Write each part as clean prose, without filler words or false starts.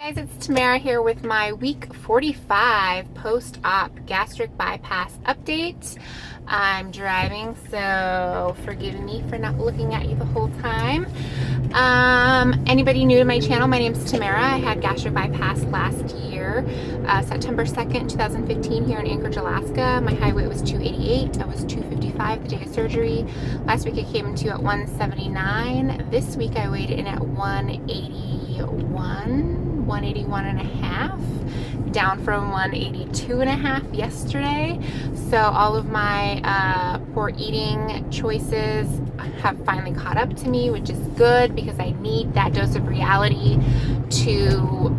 Guys, it's Tamara here with my week 45 post-op gastric bypass update. I'm driving, so forgive me for not looking at you the whole time. Anybody new to my channel, my name is Tamara. I had gastric bypass last year, September 2nd, 2015 here in Anchorage, Alaska. My height weight was 288. I was 255 the day of surgery. Last week I came into at 179. This week I weighed in at 181 and a half, down from 182 and a half yesterday. So all of my poor eating choices have finally caught up to me, which is good because I need that dose of reality to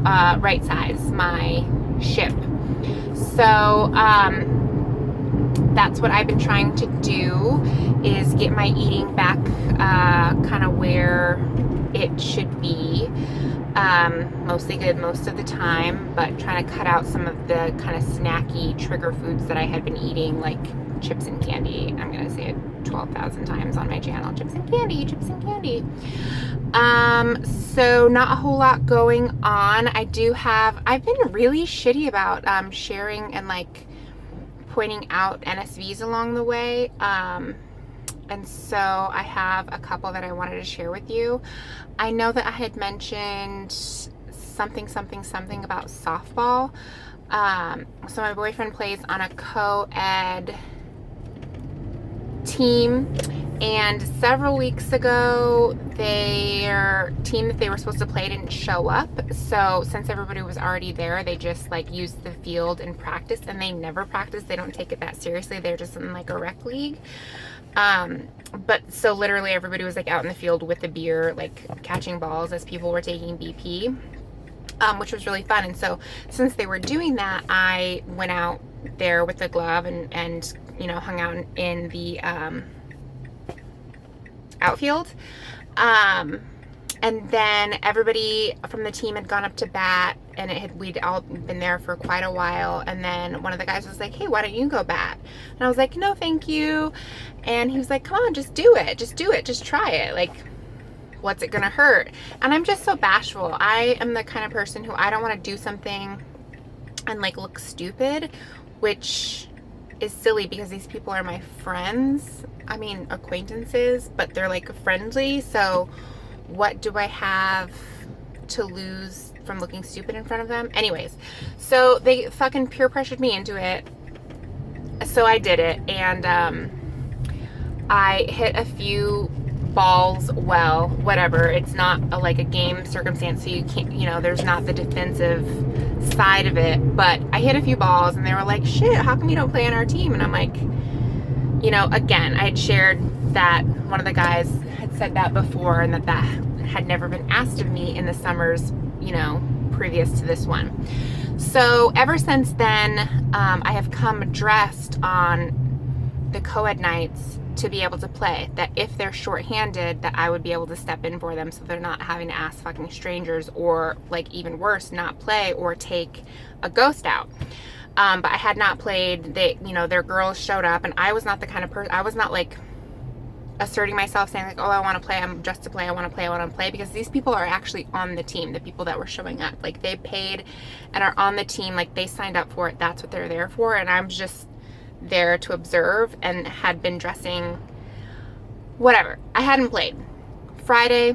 right size my ship. So that's what I've been trying to do, is get my eating back kind of where it should be. Mostly good most of the time, but trying to cut out some of the kind of snacky trigger foods that I had been eating, like chips and candy. I'm gonna say it 12,000 times on my channel. Chips and candy, chips and candy. So not a whole lot going on. I've been really shitty about sharing and like pointing out NSVs along the way. And so I have a couple that I wanted to share with you. I know that I had mentioned something about softball. So my boyfriend plays on a co-ed team, and several weeks ago their team that they were supposed to play didn't show up. So since everybody was already there, they just like used the field and practiced, and they never practice. They don't take it that seriously. They're just in like a rec league. But so literally everybody was like out in the field with the beer, like catching balls as people were taking BP, which was really fun. And so since they were doing that, I went out there with the glove and you know, hung out in the outfield. And then everybody from the team had gone up to bat, and we'd all been there for quite a while. And then one of the guys was like, "Hey, why don't you go bat?" And I was like, "No, thank you." And he was like, "Come on, just do it. Just do it. Just try it. Like, what's it gonna hurt?" And I'm just so bashful. I am the kind of person who I don't want to do something and like look stupid, which is silly because these people are my friends. I mean, acquaintances, but they're like friendly. So what do I have to lose from looking stupid in front of them? Anyways, so they fucking peer pressured me into it. So I did it, and I hit a few balls well, whatever. It's not like a game circumstance, so you can't, you know, there's not the defensive side of it. But I hit a few balls, and they were like, "Shit, how come you don't play on our team?" And I'm like, you know, again, I had shared that one of the guys had said that before, and that had never been asked of me in the summers, you know, previous to this one. So ever since then, I have come dressed on the co-ed nights to be able to play, that if they're shorthanded, that I would be able to step in for them, so they're not having to ask fucking strangers, or like even worse, not play or take a ghost out. But I had not played. They, you know, their girls showed up, and I was not the kind of person, I was not like asserting myself saying like, "Oh, I want to play, I'm dressed to play, I want to play, I want to play," because these people are actually on the team. The people that were showing up, like, they paid and are on the team, like they signed up for it. That's what they're there for. And I'm just there to observe, and had been dressing whatever. I hadn't played. Friday,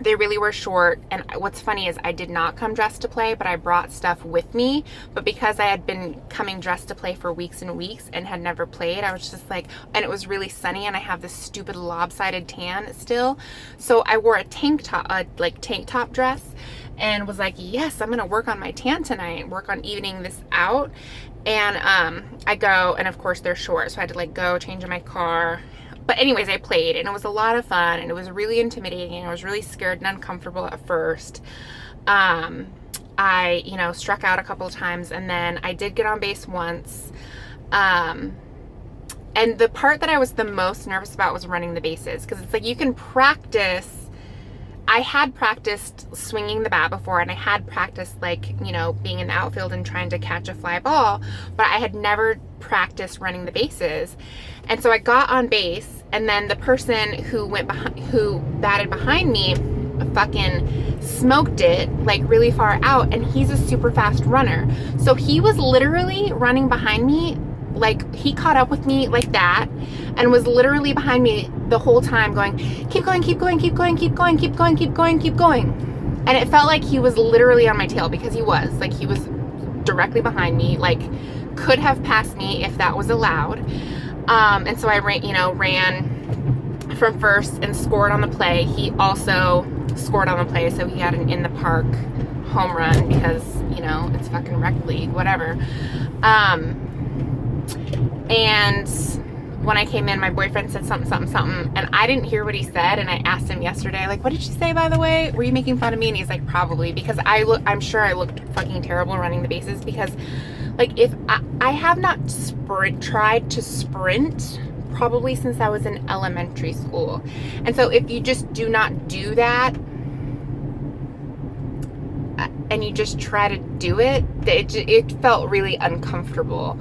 they really were short, and what's funny is I did not come dressed to play, but I brought stuff with me. But because I had been coming dressed to play for weeks and weeks and had never played, I was just like, and it was really sunny, and I have this stupid lopsided tan still, so I wore a tank top dress, and was like, yes, I'm gonna work on my tan tonight, work on evening this out. And I go, and of course they're short, so I had to like go change in my car. But anyways, I played, and it was a lot of fun, and it was really intimidating. I was really scared and uncomfortable at first. I, you know, struck out a couple of times, and then I did get on base once. And the part that I was the most nervous about was running the bases, because it's like you can practice. I had practiced swinging the bat before, and I had practiced, like, you know, being in the outfield and trying to catch a fly ball, but I had never practiced running the bases. And so I got on base, and then the person who batted behind me fucking smoked it like really far out, and he's a super fast runner. So he was literally running behind me, like he caught up with me like that and was literally behind me the whole time going, keep going, keep going, keep going, keep going, keep going, keep going, keep going. And it felt like he was literally on my tail, because he was directly behind me, like could have passed me if that was allowed. And so I ran from first and scored on the play. He also scored on the play, so he had an in the park home run, because it's fucking rec league, whatever. And when I came in, my boyfriend said something, and I didn't hear what he said, and I asked him yesterday, like, what did you say, by the way? Were you making fun of me? And he's like, probably, because I'm sure I looked fucking terrible running the bases, because like, if I have not tried to sprint probably since I was in elementary school. And so if you just do not do that, and you just try to do it, it felt really uncomfortable,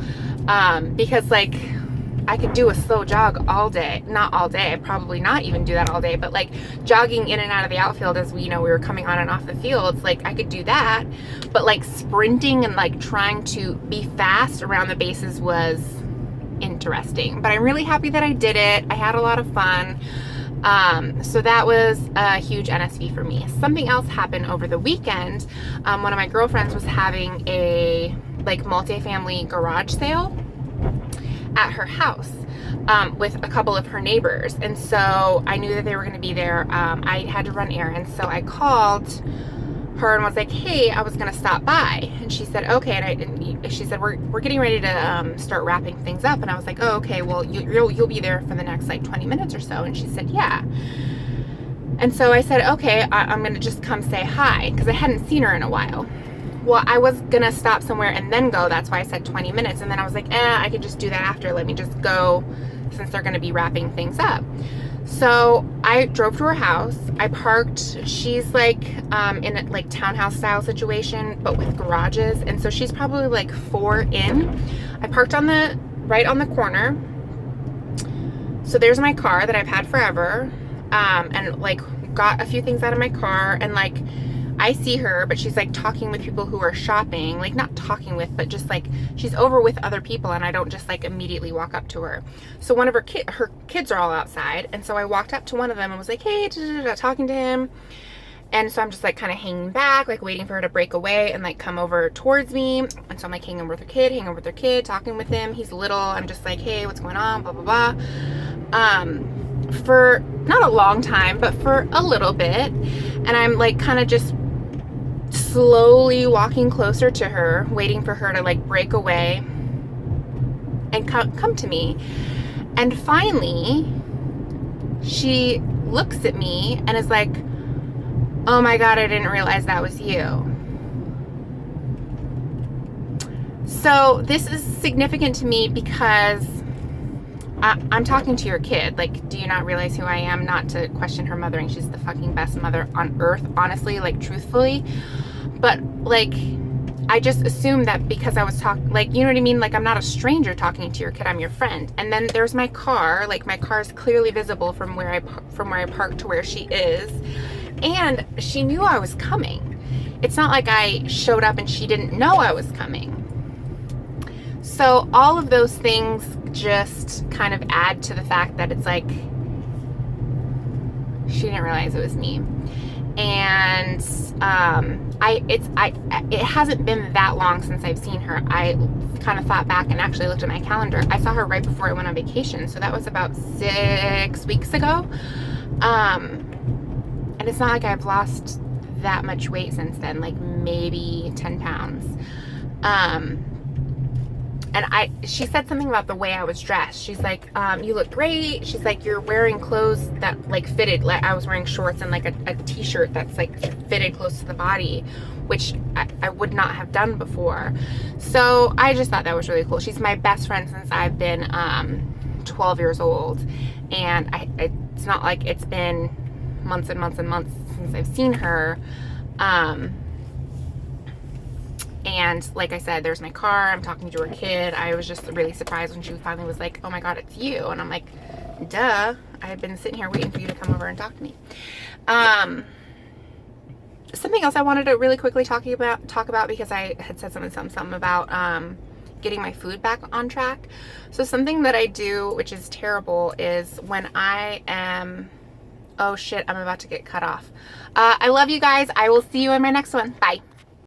because like I could do a slow jog all day, not all day, I'd probably not even do that all day, but like jogging in and out of the outfield as we were coming on and off the fields, like I could do that. But like sprinting and like trying to be fast around the bases was interesting. But I'm really happy that I did it. I had a lot of fun. So that was a huge NSV for me. Something else happened over the weekend. One of my girlfriends was having a like multifamily garage sale at her house, with a couple of her neighbors. And so I knew that they were going to be there. I had to run errands. So I called her and was like, hey, I was going to stop by. And she said, okay. And she said, we're getting ready to start wrapping things up. And I was like, oh, okay, well, you'll be there for the next like 20 minutes or so. And she said, yeah. And so I said, okay, I'm going to just come say hi, because I hadn't seen her in a while. Well, I was going to stop somewhere and then go. That's why I said 20 minutes. And then I was like, I could just do that after. Let me just go, since they're going to be wrapping things up. So I drove to her house. I parked. She's like in a like townhouse style situation, but with garages. And so she's probably like 4 in. I parked right on the corner. So there's my car that I've had forever. And like got a few things out of my car, and like I see her, but she's like talking with people who are shopping, like not talking with, but just like she's over with other people, and I don't just like immediately walk up to her. So one of her kids are all outside, and so I walked up to one of them and was like, hey, talking to him. And so I'm just like kind of hanging back, like waiting for her to break away and like come over towards me. And so I'm like hanging with her kid, talking with him. He's little. I'm just like, hey, what's going on? Blah, blah, blah. For not a long time, but for a little bit. And I'm like kind of just slowly walking closer to her, waiting for her to like break away and come to me. And finally she looks at me and is like, oh my God, I didn't realize that was you. So this is significant to me because I'm talking to your kid. Like, do you not realize who I am? Not to question her mothering. She's the fucking best mother on earth, honestly, like truthfully. But like, I just assumed that because I was like, you know what I mean? Like, I'm not a stranger talking to your kid. I'm your friend. And then there's my car. Like, my car is clearly visible from where I parked to where she is. And she knew I was coming. It's not like I showed up and she didn't know I was coming. So all of those things just kind of add to the fact that it's like she didn't realize it was me. And it hasn't been that long since I've seen her. I kind of thought back and actually looked at my calendar. I saw her right before I went on vacation, so that was about 6 weeks ago. And it's not like I've lost that much weight since then, like maybe 10 pounds. And she said something about the way I was dressed. She's like, you look great. She's like, you're wearing clothes that like fitted, like I was wearing shorts and like a t-shirt that's like fitted close to the body, which I would not have done before. So I just thought that was really cool. She's my best friend since I've been 12 years old. And it's not like it's been months and months and months since I've seen her. And like I said, there's my car. I'm talking to her kid. I was just really surprised when she finally was like, oh my God, it's you. And I'm like, duh. I had been sitting here waiting for you to come over and talk to me. something else I wanted to really quickly talk about because I had said something about getting my food back on track. So something that I do, which is terrible, is when I am, oh shit, I'm about to get cut off. I love you guys. I will see you in my next one. Bye.